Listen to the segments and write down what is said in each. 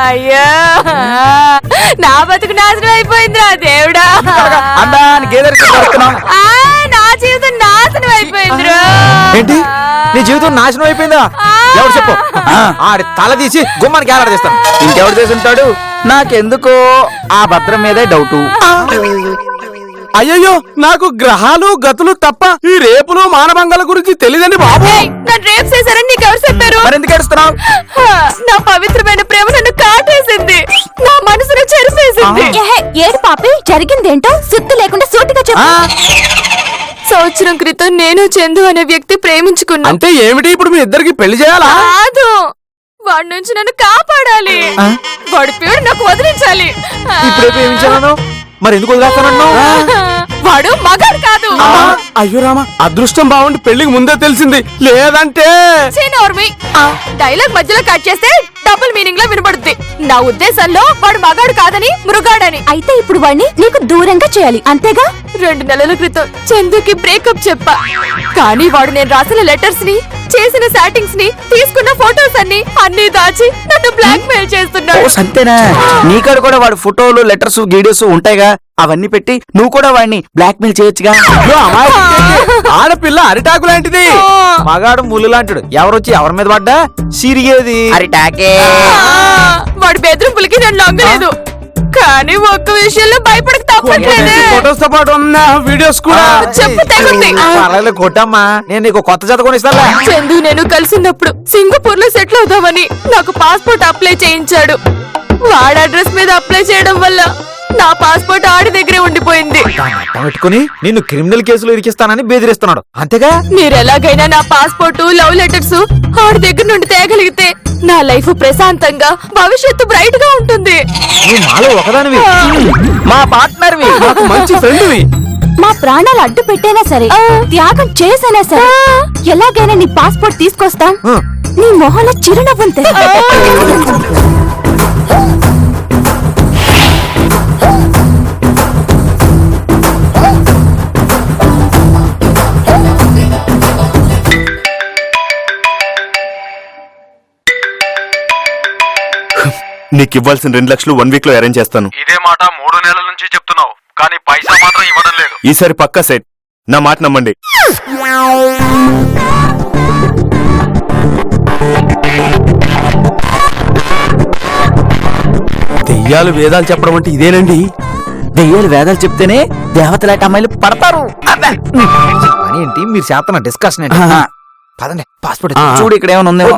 అయ్యా నా బతుకు నాశనం అయిపోయిందిరా దేవుడా. నా జీవితం నాశనం అయిపోయిందిరా. ఏంటి నీ జీవితం నాశనం అయిపోయిందా? ఎవరు చెప్పు. ఆడి తల తీసి గుమ్మానికి ఏలాడదీస్తాను. ఇంకెవరు చేసి ఉంటాడు? నాకెందుకో ఆ భద్రం మీదే డౌటు. అయ్యయ్యో, నాకు గ్రహాలు గతులు తప్ప ఈ రేపులు మానభంగాల గురించి తెలియదండి బాబు. నన్ను రేపు చేశారని నీకెవరు చెప్పారు? మరెందుకు ఏడుస్తున్నావు? నా పవిత్రమైన ప్రేమ నన్ను కాటేసింది, నా మనసును చెరిపేసింది. ఏడు పాపి, జరిగిందేంటో సుత్తి లేకుండా సూటిగా చెప్పు. సంవత్సరం క్రితం నేను చందు అనే వ్యక్తి ప్రేమించుకున్నా. అంటే ఏమిటి ఇప్పుడు మీ ఇద్దరికి పెళ్లి చేయాలా? కాదు, వాడి నుంచి నన్ను కాపాడాలి. వాడి పేరు నాకు వదిలించాలి. ఇప్పుడే ప్రేమించాను, మరి ఎందుకు వదిలేస్తానన్నావు? వాడు మగాడు కాదు. అయ్యో రామా, అదృష్టం బాగుండి పెళ్లికి ముందే తెలిసింది, లేదంటే. డైలాగ్ మధ్యలో కట్ చేస్తే డబుల్ మీనింగ్ లో వినబడుద్ది. నా ఉద్దేశంలో వాడు మగాడు కాదని మృగాడని. అయితే ఇప్పుడు వాడిని నీకు దూరంగా చేయాలి, అంతేగా? 2 నెలల క్రితం చందుకి బ్రేకప్ చెప్పా, కానీ వాడు నేను రాసిన లెటర్స్ ని, చేసిన సెట్టింగ్స్ ని, తీసుకున్న ఫోటోస్ అన్ని దాచి నన్ను బ్లాక్ మెయిల్ చేస్తున్నాడు. సంతేనా? నీకాడ కూడా వాడు ఫోటోలు, లెటర్స్, వీడియోస్ ఉంటాయిగా, అవన్నీ పెట్టి నువ్వు కూడా వాడిని బ్లాక్ మెయిల్ చేయొచ్చుగా. ఆడపిల్ల అరిటాకు లాంటిది, మగాడు ముళ్ళు లాంటిడు. ఎవరొచ్చి ఎవరి మీద పడ్డా సిరిగేది అరిటాకే. వాడి బెదిరింపులకి నేను లొంగలేదు, కానీ ఒక్క విషయంలో భయపడక తప్పట్లేదు. ఫోటోస్ తో పాటు ఉన్న వీడియోస్ కూడా చెప్పు తగ్గుంది. కొట్టమ్మా, నేను నీకు కొత్త జత కొనిస్తాను. చందు నేను కలిసినప్పుడు సింగపూర్ లో సెటిల్ అవుదామని నాకు పాస్పోర్ట్ అప్లై చేయించాడు. వాడి అడ్రస్ మీద అప్లై చేయడం వల్ల నా పాస్పోర్ట్ ఆడి దగ్గరే ఉండిపోయింది. పెట్టుకుని నిన్ను క్రిమినల్ కేసులో ఇరికిస్తానని బెదిరిస్తున్నాడు, అంతేగా? మీరు ఎలాగైనా నా పాస్పోర్ట్, లవ్ లెటర్స్ ఆడి దగ్గర నుండి తేగలిగితే నా లైఫ్ ప్రశాంతంగా, భవిష్యత్తు బ్రైట్ గా ఉంటుంది. నువ్వు మాలో ఒకదానివి, మా పార్ట్నర్వి, నాకు మంచి ఫ్రెండ్వి. మా ప్రాణాలు అడ్డు పెట్టైనా సరే, త్యాగం చేసైనా సరే, ఎలాగైనా నీ పాస్పోర్ట్ తీసుకొస్తాం. నీ మొహంలో చిరునవ్వుంటే. నీకివ్వాల్సిన 2 లక్షలు 1 వీక్ లో అరేంజ్ చేస్తాను. ఇదే మాట 3 నెలల నుంచి చెప్తున్నావు, కానీ పైసా మాత్రం ఇవ్వడం లేదు. ఈసారి పక్కా సెట్, నా మాట నమ్మండి. దెయ్యాలు వేదాలు చెప్పడం అంటే ఇదేనండి. దెయ్యాలు వేదాలు చెప్తేనే దేవతలాంటి అమ్మాయిలు పడతారు. ఏంటి మీరు చేస్తున్న డిస్కషన్ ఏంటి? పదండి, పాస్పోర్ట్ చూడు, ఇక్కడ ఏమైనా ఉందేమో.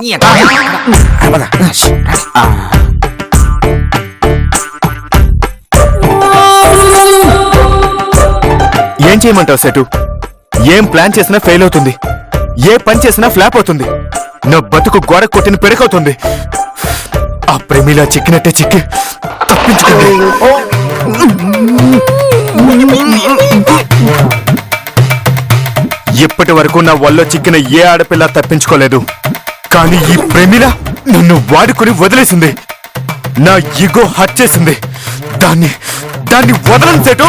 ఏం చేయమంటావు సెటు? ఏం ప్లాన్ చేసినా ఫెయిల్ అవుతుంది, ఏ పని చేసినా ఫ్లాప్ అవుతుంది. నా బతుకు గోడ కొట్టిన పెడకవుతుంది. ఆ ప్రేమిలా చిక్కినట్టే చిక్కి తప్పించుకుంది. ఇప్పటి వరకు నా వల్ల చిక్కిన ఏ ఆడపిల్ల తప్పించుకోలేదు, కానీ ఈ ప్రేమిల నన్ను వాడుకుని వదిలేసింది. నా ఈగో హర్ట్ చేసింది. దాన్ని వదలను సెటు.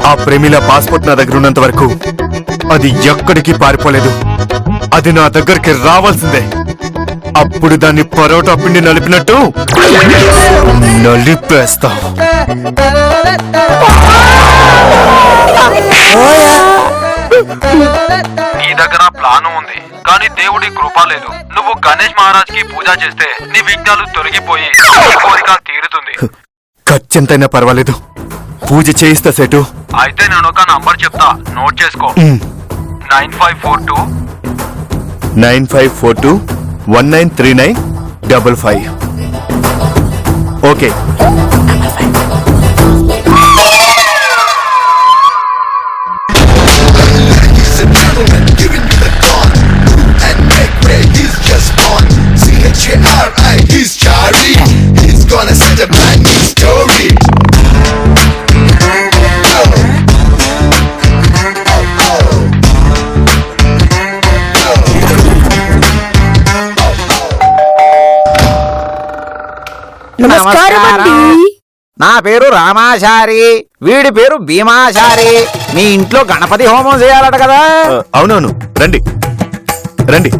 ఆ ప్రేమిల పాస్పోర్ట్ నా దగ్గర ఉన్నంత వరకు అది ఎక్కడికి పారిపోలేదు. అది నా దగ్గరికి రావాల్సిందే. అప్పుడు దాన్ని పరోటా పిండి నలిపినట్టు నలిపేస్తా. నీ దగ్గర ప్లాను ఉంది, కానీ దేవుడి కృప లేదు. నువ్వు గణేష్ మహారాజ్ కి పూజ చేస్తే నీ విఘ్నాలు తొలగిపోయి నీ కోరిక తీరుతుంది. ఖర్చెంతైనా పర్వాలేదు, పూజ చేయిస్తా సెటు. అయితే నేను ఒక నంబర్ చెప్తా, నోట్ చేసుకో. 9542193955. ఓకే. నమస్కారం అండి. నా పేరు రామాచారి, వీడి పేరు భీమాచారి. మీ ఇంట్లో గణపతి హోమం చేయాలట కదా? అవునవును, రండి రండి.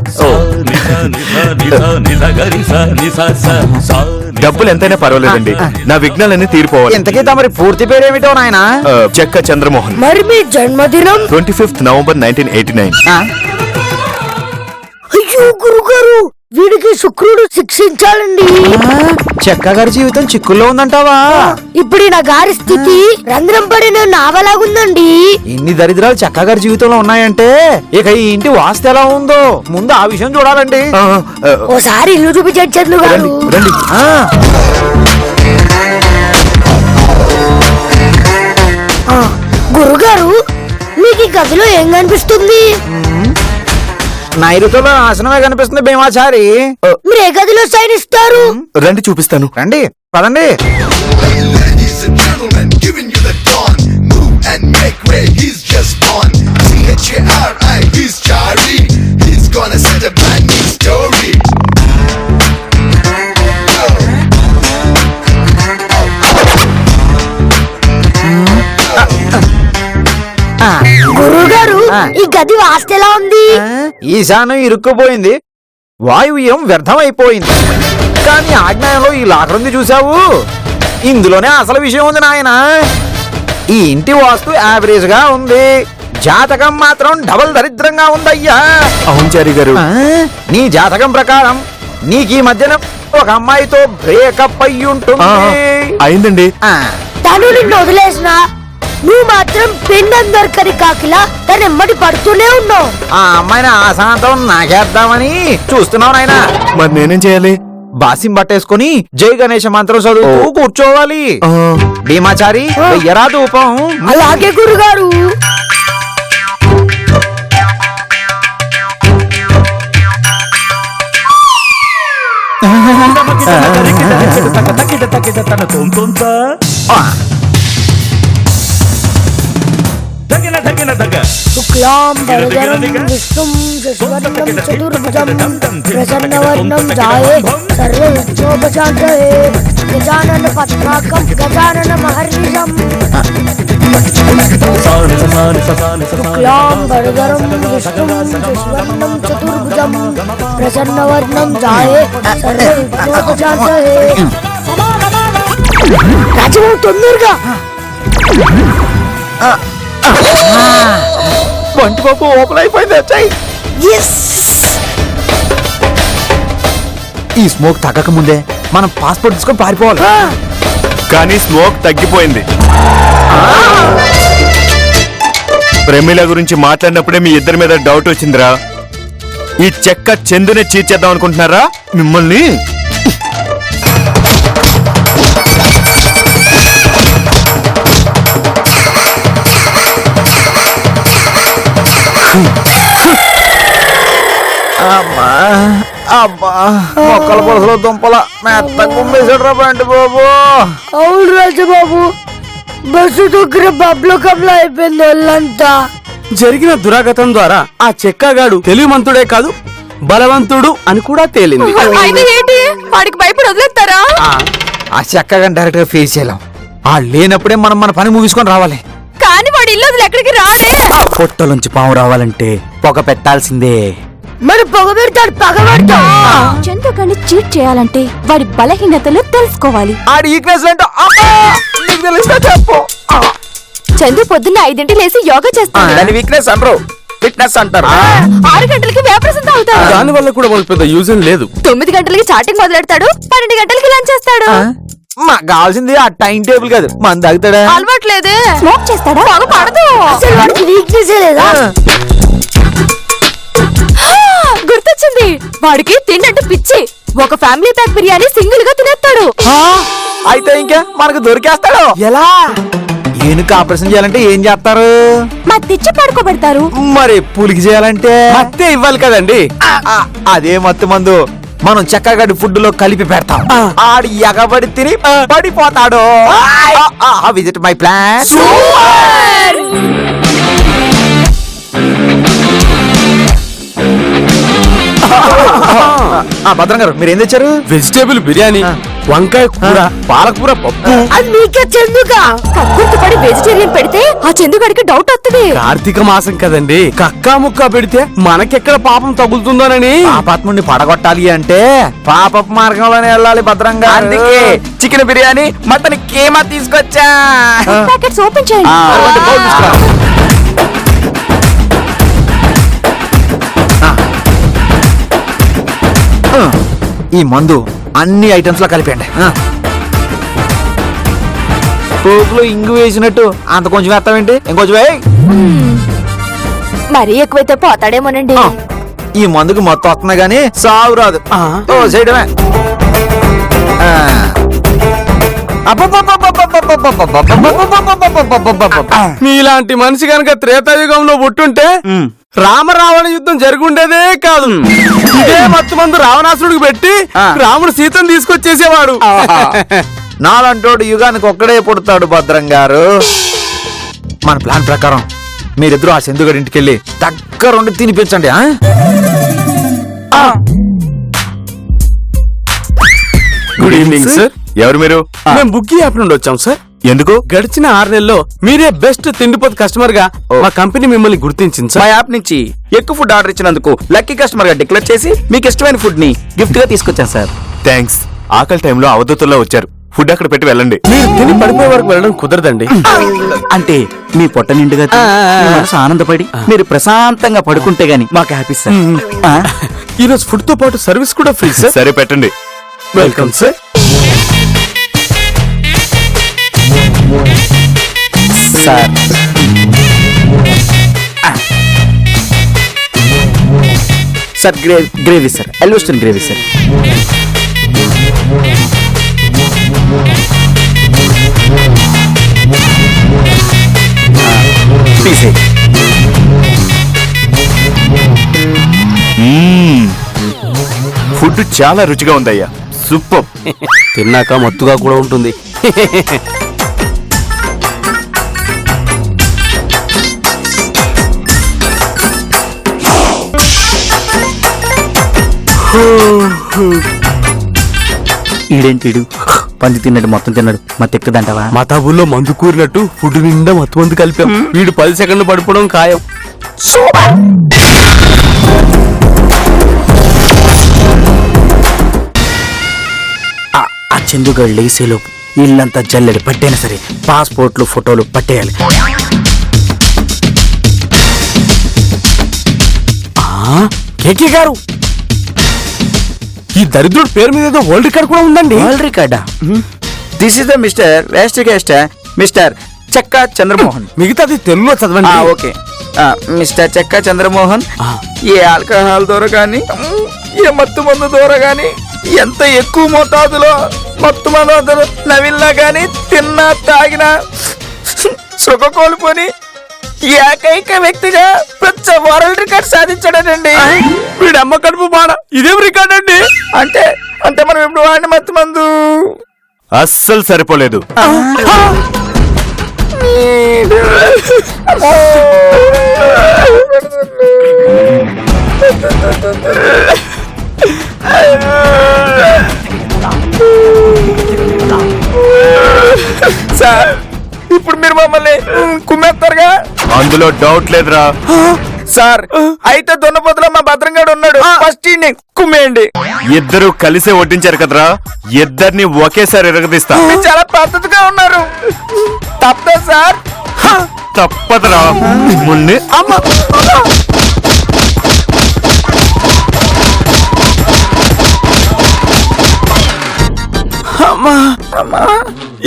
డబ్బులు ఎంతైనా పర్వాలేదండి, నా విఘ్నాలన్నీ తీరిపోవాలి. ఇంతకీ తమరి పూర్తి పేరేమిటో నాయనా? చెక్క చంద్రమోహన్. మరి మీ జన్మదినం? 25th November 1989. అయ్యో గురుగారు, వీడికి శుక్రుడు శిక్షించాలండి. చెక్క గారి జీవితం చిక్కుల్లో ఉందంటావా? ఇప్పుడు నా గారి స్థితి రంధ్రం పడిన నావలాగుందండి. ఇన్ని దరిద్రాలు చెక్క గారి జీవితంలో ఉన్నాయంటే ఇక ఈ ఇంటి వాస్తు ఎలా ఉందో ముందు ఆ విషయం చూడాలండి. ఓసారి ఇల్లు చూపించండి చంద్రు గారు. రండి. గురుగారు, మీకు ఈ గదిలో ఏం కనిపిస్తుంది? నైరుతిలో నాశనమే కనిపిస్తుంది భీమాచారి. మీరు ఏ గదిలో శయనిస్తారు? రండి చూపిస్తాను. రండి పదండి. Ladies and gentlemen, giving you the dawn. Move and make way, he's just born. C-H-A-R-I, he's Chari. He's gonna set a brand new story. గురుగారు, ఈ గది వాస్తు ఎలా ఉంది? ఈశాన్యం ఇరుక్కుపోయింది, వాయువ్యం వ్యర్థమైపోయింది. కానీ ఆజ్ఞానంలో ఈ లాకర్ ఉంది చూసావు, ఇందులోనే అసలు విషయం ఉంది నాయన. ఈ ఇంటి వాస్తు యావరేజ్ గా ఉంది, జాతకం మాత్రం డబల్ దరిద్రంగా ఉందయ్యా. అవును చారి గారు. నీ జాతకం ప్రకారం నీకు ఈ మధ్యన ఒక అమ్మాయితో బ్రేకప్ అయ్యి ఉంటుంది. అయిందండి. తను నిన్ను వదిలేసిన నువ్వు మాత్రం పిండం దొరకని కాకిలా తన ఎమ్మడి పడుతూనే ఉన్నావు. ఆ అమ్మాయిని ఆశాంతం నాకేద్దామని చూస్తున్నావు నాయన. మరి నేనేం చేయాలి? బాసిం పట్టేసుకుని జై గణేష మంత్రం చదువుతూ కూర్చోవాలి. భీమాచారి వెయ్యరా ధూపం. అలాగే గురుగారు. శుక్లాం వరదరం విష్ణుం శశివర్ణం చతుర్భుజం ప్రసన్నవర్ణం ధ్యాయే సర్వవిఘ్నోపశాంతయే గజానన పద్మాకం గజానన మహర్నిశం. శుక్లాం వరదరం విష్ణుం శశివర్ణం చతుర్భుజం ప్రసన్నవర్ణం ధ్యాయే సర్వవిఘ్నోపశాంతయే. రాజబాబు తొందరగా. వంటి పప్పు ఓపెన్ అయిపోయింది. వచ్చాయి. ఈ స్మోక్ తగ్గక ముందే మనం పాస్పోర్ట్ తీసుకొని పారిపోవాలి. కానీ స్మోక్ తగ్గిపోయింది. ప్రమీల గురించి మాట్లాడినప్పుడే మీ ఇద్దరి మీద డౌట్ వచ్చిందిరా. ఈ చెక్క చందునే చీర్చేద్దాం అనుకుంటున్నారా మిమ్మల్ని? అమ్మా అబ్బా, మొక్కల పొలసలో దుంపల మెత్త కుమ్మేసాడు రా బంటి బాబు. అవును రాజబాబు, బస్సు దగ్గర బబ్లు కబ్లు అయిపోయింది ఒళ్ళంతా. జరిగిన దురాగతం ద్వారా ఆ చెక్కగాడు తెలివిమంతుడే కాదు బలవంతుడు అని కూడా తేలింది. అయితే ఏంటి, వాడికి భయపడి వదిలేస్తారా? ఆ చక్కగా డైరెక్ట్ గా ఫేస్ చేయలేం. ఆ లేనప్పుడే మనం మన పని ముగించుకొని రావాలి. కానీ వాడు ఇల్లు వదిలి ఎక్కడికి రాలే. పొట్టలోంచి పాము రావాలంటే పొగ పెట్టాల్సిందే. మరి పొగ పెడతాడు, పగ పెడతాడు. చందుగాని చీట్ చేయాలంటే వాడి బలహీనతలు తెలుసుకోవాలి. ఆడి ఈక్నెస్ ఏంటో నీకు తెలిస్తే చెప్పు. చందు పొద్దున్న 5 లేసి యోగా చేస్తాడు. దాని వీక్నెస్ అనరు, ఫిట్నెస్ అంటారు. 6 గంటలకి వేపరసం తాగుతాడు. దాని వల్ల కూడా మనకు పెద్ద యూజ్ లేదు. 9 గంటలకి చాటింగ్ మొదలెడతాడు. 12 గంటలకి లంచ్ చేస్తాడు. మాకు కావాల్సింది ఆ టైం టేబుల్ కాదు, మన తాగుతాడా. అలవాట్లేదే. స్మోక్ చేస్తాడా? పొగ పడదు. అసలు వాడికి వీక్నెస్ లేదా? గుర్తొచ్చింది, వాడికి తిండంటే పిచ్చి. ఒక ఫ్యామిలీ ప్యాక్ బిర్యానీ సింగిల్ గా తినేస్తాడు. అయితే ఇంకా మనకు దొరికేస్తాడు. ఎలా? ఏనుక ఆపరేషన్ చేయాలంటే ఏం చేస్తారు? మా తెచ్చి పడుకోబెడతారు. మరి పులికి చేయాలంటే మత్తే ఇవ్వాలి కదండి. అదే మత్తు మందు మనం చక్కగా ఫుడ్ లో కలిపి పెడతాం. ఆడి ఎగబడి తిని పడిపోతాడు. Visit my plan. భద్రం గారు మీరు ఏం తెచ్చారు? వెజిటేబుల్ బిర్యానీ, వంకాయ కూర, పాలకూర పప్పు. అది మీకే చందుగా కక్కుర్తిపడి వెజిటేరియన్ పెడితే ఆ చందుగాడికి డౌట్ వస్తుంది. కార్తీక మాసం కదండి, కక్కా ముక్క పెడితే మనకెక్కడ పాపం తగులుతుందోనని. పాపాత్ముడిని పడగొట్టాలి అంటే పాపపు మార్గంలోనే వెళ్ళాలి భద్రంగా. అందుకే చికెన్ బిర్యానీ మటన్ కేమా తీసుకొచ్చా. ప్యాకెట్స్ ఓపెన్ చేయండి. ఈ మందు అన్ని ఐటమ్స్ లో కలిపండి. పోపులో ఇంగు వేసినట్టు అంత కొంచెం వేస్తామేంటి, ఇంకొంచెం వేయ్. మరీ ఎక్కువైతే పోతాడేమోనండి. ఈ మందుకి మొత్తం వస్తుంది గానీ సాగు రాదు. ఓ చేయడమే. మీలాంటి మనిషి గనక త్రేతాయుగంలో పుట్టుంటే రామరావణ యుద్ధం జరుగుండేదే కాదు. ఇదే మత్తు మందు రావణాసుడికి పెట్టి రాముడు సీతను తీసుకొచ్చేసేవాడు. నాలంటోడు యుగానికి ఒక్కడే పుడతాడు భద్రం గారు. మన ప్లాన్ ప్రకారం మీరిద్దరూ ఆ చందుగారి ఇంటికి వెళ్ళి దగ్గరుండి తినిపించండి. Good evening sir. ఎవరు మీరు? మేము బుగ్గి యాప్ నుండి వచ్చాం సార్. ఎందుకు? గడిచిన 6 నెలల్లో మీరే బెస్ట్ తిండిపోతు కస్టమర్ గా మా కంపెనీ మిమ్మల్ని గుర్తించింది మా సార్. యాప్ నుంచి ఎక్కువ ఫుడ్ ఆర్డర్ ఇచ్చినందుకు లక్కీ కస్టమర్ గా డిక్లేర్ చేసి మీకు ఇష్టమైన ఫుడ్ ని గిఫ్ట్ గా తీసుకొచ్చాను సార్. థ్యాంక్స్. ఆకలి టైంలో అవధూతల్లో వచ్చారు. ఫుడ్ అక్కడ పెట్టి వెళ్ళండి. మీరు తిని పడిపోయే వరకు వెళ్ళడం కుదరదండి. అంటే మీ పొట్ట నిండుగా తిని, మీ మనసు ఆనందపడి మీరు ప్రశాంతంగా పడుకుంటే గాని మాకు హ్యాపీ సార్. ఈ రోజు ఫుడ్ తో పాటు సర్వీస్ కూడా ఫ్రీ సార్. సరే పెట్టండి. Welcome sir. Sir sir gravy sir, ఎల్వెస్టర్న్ గ్రేవీ సార్. ఫుడ్ చాలా రుచిగా ఉందయ్యా. సూపర్. తిన్నాక మత్తుగా కూడా ఉంటుంది. ఈడేంటిడు పంది తిన్నాడు, మొత్తం తిన్నాడు. మా తెక్కదంటావా? మా తాబుల్లో మందు కూరినట్టు ఫుడ్ నిండా మత్తు మందు కలిపాం. వీడు 10 సెకండ్లు పడిపోవడం ఖాయం. ఆ చందుగాడు లేసేలోపు ఇల్లంతా జల్లెడు పట్టైనా సరే పాస్పోర్ట్లు ఫోటోలు పట్టేయాలి. కేకే గారు, ఈ దరిద్రుడి పేరు మీద ఏదో వరల్డ్ రికార్డ్ కూడా ఉందండి. వరల్డ్ రికార్డా? This is the mister waste guest mister Chekka Chandramohan. మిగతాది తెలుగులో చదవండి. ఓకే. మిస్టర్ చెక్కా చంద్రమోహన్ ఏ ఆల్కహాల్ ద్వారా కానీ ఏ మత్తు మందు ద్వారా కానీ ఎంత ఎక్కువ మోతాదులో మత్తు మందు నవిల్లా కానీ తిన్నా తాగినా సుఖ కోల్పోని ఏకైక వ్యక్తిగా ప్రతి వరల్డ్ రికార్డ్ సాధించాడనండి. వీడి అమ్మ కడుపు బాడ ఇదేం రికార్డ్ అండి? అంటే అంటే మనం ఇప్పుడు వాడిన మత్తు మందు అస్సలు సరిపోలేదు. సార్ ఇప్పుడు మీరు మమ్మల్ని కుమ్మేస్తారుగా? అందులో డౌట్ లేదురా. సార్ అయితే దున్నపోతులో మా భద్రంగాడు ఉన్నాడు, ఫస్ట్ కుమ్మేయండి. ఇద్దరు కలిసే వడ్డించారు కదరా, ఇద్దరిని ఒకేసారి ఎరగదీస్తా. మీరు చాలా పద్ధతిగా ఉన్నారు. తప్పదా సార్? తప్పదురా. మున్ని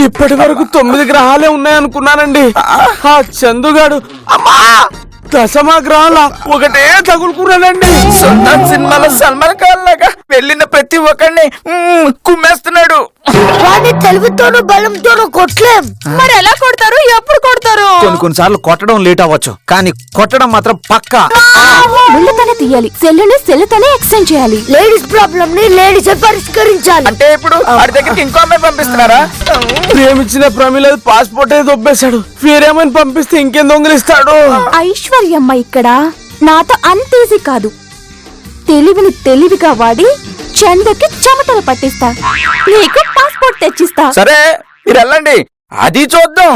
ఇప్పటి వరకు 9 గ్రహాలే ఉన్నాయనుకున్నానండి. ఆ చందుగాడు అమ్మా దశమ గ్రహాల ఒకటే తగులుకున్నానండి. సుల్తాన్ సినిమాలో సల్మాన్ ఖాన్ లాగా వెళ్ళిన ప్రతి ఒక్కడిని కుమ్మేస్తున్నాడు. వాడిని తెలుగుతోనూ బలంతోనూ కొట్టలేం. మరి ఎలా కొడతారు, ఎప్పుడు కొడతారు? కొన్నిసార్లు కొట్టడం లేట్ అవ్వచ్చు, కానీ కొట్టడం మాత్రం పక్కా. ముళ్ళతోనే తీయాలి, సెల్లుని సెల్లుతోనే ఎక్స్టెండ్ చేయాలి. లేడీస్ ప్రాబ్లం ని లేడీస్ పరిష్కరించాలి. అంటే ఇప్పుడు వాడి దగ్గరికి ఇంకో అమ్మాయి పంపిస్తున్నారా? ప్రేమించిన ప్రమిళ పాస్పోర్ట్ దొబ్బేశాడు. వేరేమని పంపిస్తే ఇంకేం దొంగిలిస్తాడు? ఐశ్వర్యమ్మ ఇక్కడ నాతో అంత ఈజీ కాదు. తెలివిని తెలివిగా వాడి చందుకి చెమటలు పట్టిస్తా. నీకు పాస్పోర్ట్ తెచ్చిస్తా. సరే మీరు వెళ్ళండి, అది చూద్దాం.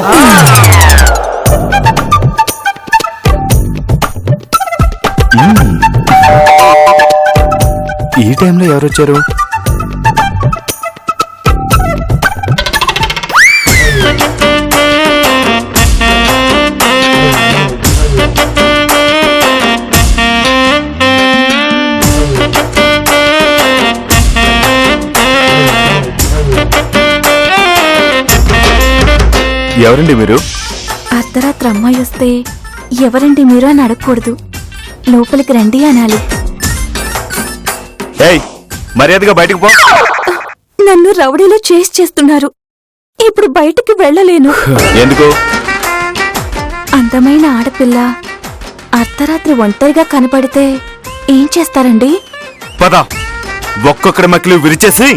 ఈ టైంలో ఎవరొచ్చారు? ఎవరండి మీరు? అర్ధరాత్రి అమ్మాయి వస్తే ఎవరండి మీరు అని అడగకూడదు, లోపలికి రండి అనాలి. ఏయ్, మర్యాదగా బయటకు పో. నన్ను రౌడీలో చేస్తున్నారు. ఇప్పుడు బయటికి వెళ్ళలేను. ఎందుకు? అందమైన ఆడపిల్ల అర్ధరాత్రి ఒంటరిగా కనపడితే ఏం చేస్తారండి? పద, ఒక్కొక్కరి మక్కలు విరిచేసి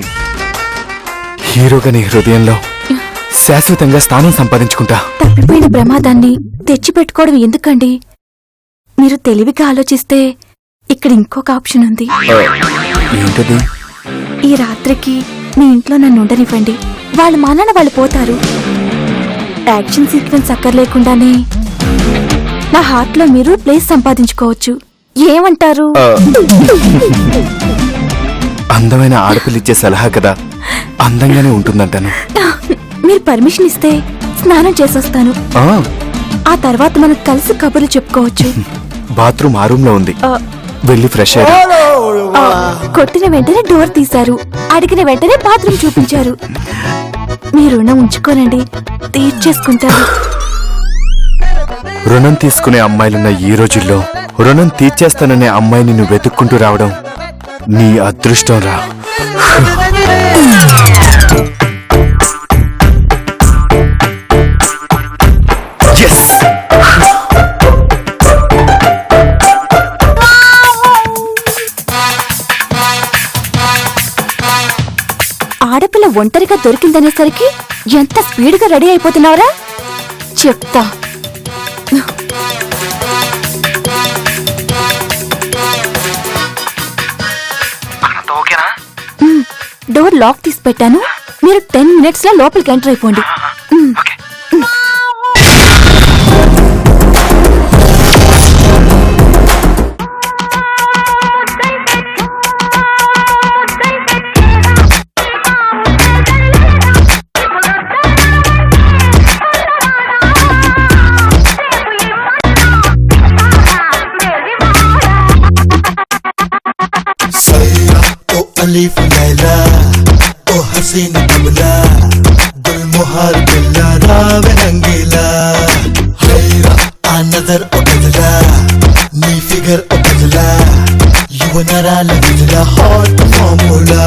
హీరోగా నీ హృదయంలో శాశ్వతంగా స్థానం సంపాదించుకుంటా. తప్పిపోయిన ప్రమాదాన్ని తెచ్చిపెట్టుకోవడం ఎందుకండి? మీరు తెలివిగా ఆలోచిస్తే ఇక్కడ ఇంకొక ఆప్షన్ ఉంది. ఏంటది? ఈ రాత్రికి మీ ఇంట్లో నన్ను ఉండనివ్వండి. వాళ్ళ మానాన వాళ్ళు పోతారు. యాక్షన్ సీక్వెన్స్ అక్కర్లేకుండానే నా హార్ట్ లో మీరు ప్లేస్ సంపాదించుకోవచ్చు. ఏమంటారు? అందమైన ఆడపిల్లిచ్చే సలహా కదా, అందంగానే ఉంటుందంటాను. మీరు పర్మిషన్ ఇస్తే స్నానం చేసొస్తాను. ఆ, ఆ తర్వాత మనం కలిసి కబుర్లు చెప్పుకోవచ్చు. బాత్రూమ్ ఆ రూమ్ లో ఉంది, వెళ్ళి ఫ్రెష్ అయ్యా. కొట్టిన వెంటనే డోర్ తీశారు, అడిగిన వెంటనే బాత్రూమ్ చూపించారు. మీ రుణం ఉంచుకోనండి, తీర్చేసుకుంటారు. రుణం తీసుకునే అమ్మాయిలున్న ఈ రోజుల్లో రుణం తీర్చేస్తాననే అమ్మాయిని నువ్వు వెతుక్కుంటూ రావడం నీ అదృష్టం రా. ఆడపిల్ల ఒంటరిగా దొరికిందనేసరికి ఎంత స్పీడ్గా రెడీ అయిపోతున్నావురా? చెప్తా. ఓకేనా? డోర్ లాక్ తీసి పెట్టాను. మీరు 10 minutes లో లోపలికి ఎంటర్ అయిపోండి. अलीफ लैला ओ हसीन कमला गुल मुहार बिल्ला राव रंगीला हैरा आ नजर ओ बदला नी फिगर ओ बदला युवनराल बदला हॉट फॉर्मूला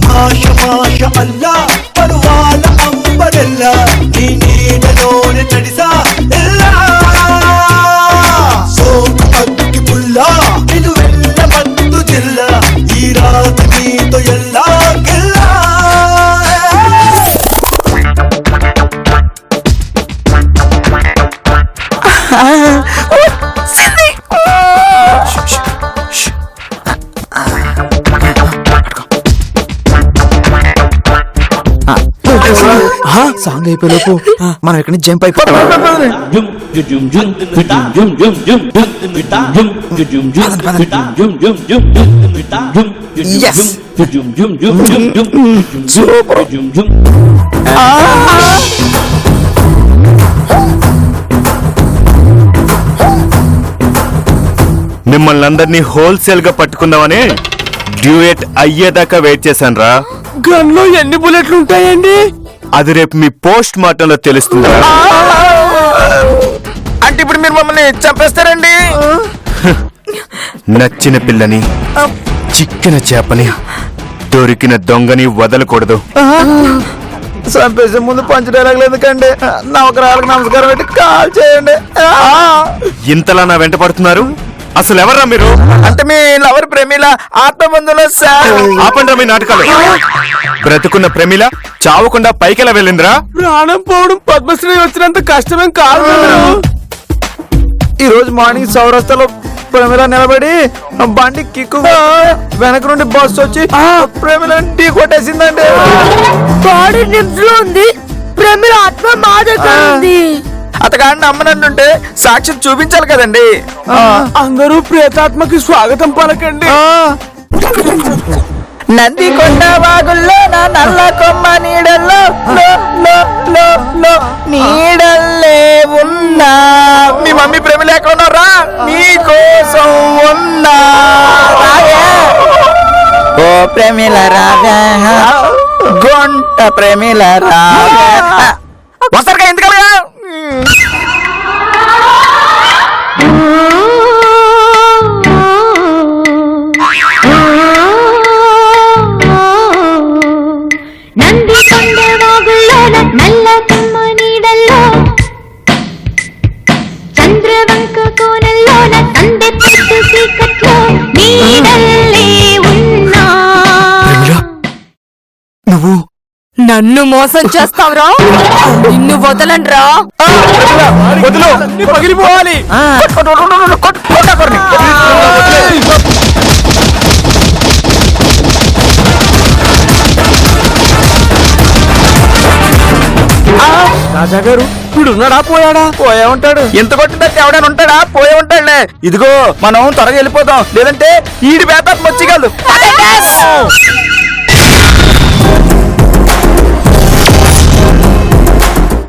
माशा माशा अल्लाह परवाल अंबरल्ला नी नीडलोने तडिसा इल्ला सोक अग्गी पुल्ला इनु वेल्ला बंदु जिल्ला ఈ రాత్రి నీతో ఎల్లా గిల్లా. సాంగ్ అయిపోయేలోపు మనం ఇక్కడి నుంచి జంప్ అయిపోతాం. Yes. Super. మిమ్మల్ని అందరినీ హోల్సేల్ గా పట్టుకుందామని డ్యూయట్ అయ్యేదాకా వెయిట్ చేశాను రా. గన్లో ఎన్ని బుల్లెట్లు ఉంటాయండి? అది రేపు మీ పోస్ట్ మార్టం లో తెలుస్తుంది. అంటే ఇప్పుడు మీరు మమ్మల్ని చంపేస్తారండి? నచ్చిన పిల్లని, చిక్కిన చేపని, దొరికిన దొంగని వదలకూడదు. చంపేసే ముందు పంచ డైలాగ్ ఎందుకండి? నవగ్రహాలకు నమస్కారం పెట్టి కాల్ చేయండి. ఇంతలా నా వెంట పడుతున్నారు, అసలు ఎవరా మీరు? అంటే మీ లవర్ ప్రేమిల ఆత్మబంధులో సార్. ఆపండ్రా మీ నాటకాలు. బ్రతుకున్న ప్రేమిల చావకుండా పైకెలా వెళ్ళిందిరా? ప్రాణం పోవడం పద్మశ్రీ వచ్చినంత కష్టమేం కాదు. ఈ రోజు మార్నింగ్ చౌరస్తాలో ప్రమిళ నిలబడి బండి కిక్కుగా వెనక నుండి బస్సు వచ్చి ప్రమిళ ఢీ కొట్టేసిందండి. బాడీ నిమ్స్ లో ఉంది, ప్రమిళ ఆత్మ మా దగ్గర ఉంది. అతగాడిని నమ్మనంటుంటే సాక్ష్యం చూపించాలి కదండి. అందరూ ప్రేతాత్మకి స్వాగతం పలకండి. నంది కొండ వాగుల్లో నా నల్ల కొమ్మ నీడల్లో లో, లో, లో, లో, నీడల్లే ఉన్నా. మీ మమ్మీ ప్రేమ లేకున్నారా? నీ కోసం ఉన్నా. ఓ ప్రేమిల రాగా గొంట ప్రేమిల రాగా వస్తారుగా ఎందుకలగా. నంది కొండ వాగుల్లోన నల్ల కొమ్మ నీడల్లో, చంద్రవంక కోనల్లోన సందె పొద్దు చీకట్లో నీడల్లే ఉన్నా. నువ్వు నన్ను మోసం చేస్తావురా, నిన్ను వదలండ్రా. వదిలో పగిలిపోవాలి. రాజా గారు ఇప్పుడు ఉన్నాడా పోయాడా? పోయే ఉంటాడు. ఎంత కొట్టిందంటే ఎవడైనా ఉంటాడా? పోయే ఉంటాడులే. ఇదిగో మనం త్వరగా వెళ్ళిపోదాం, లేదంటే ఈడి వేతాత్మ వచ్చి కాదు.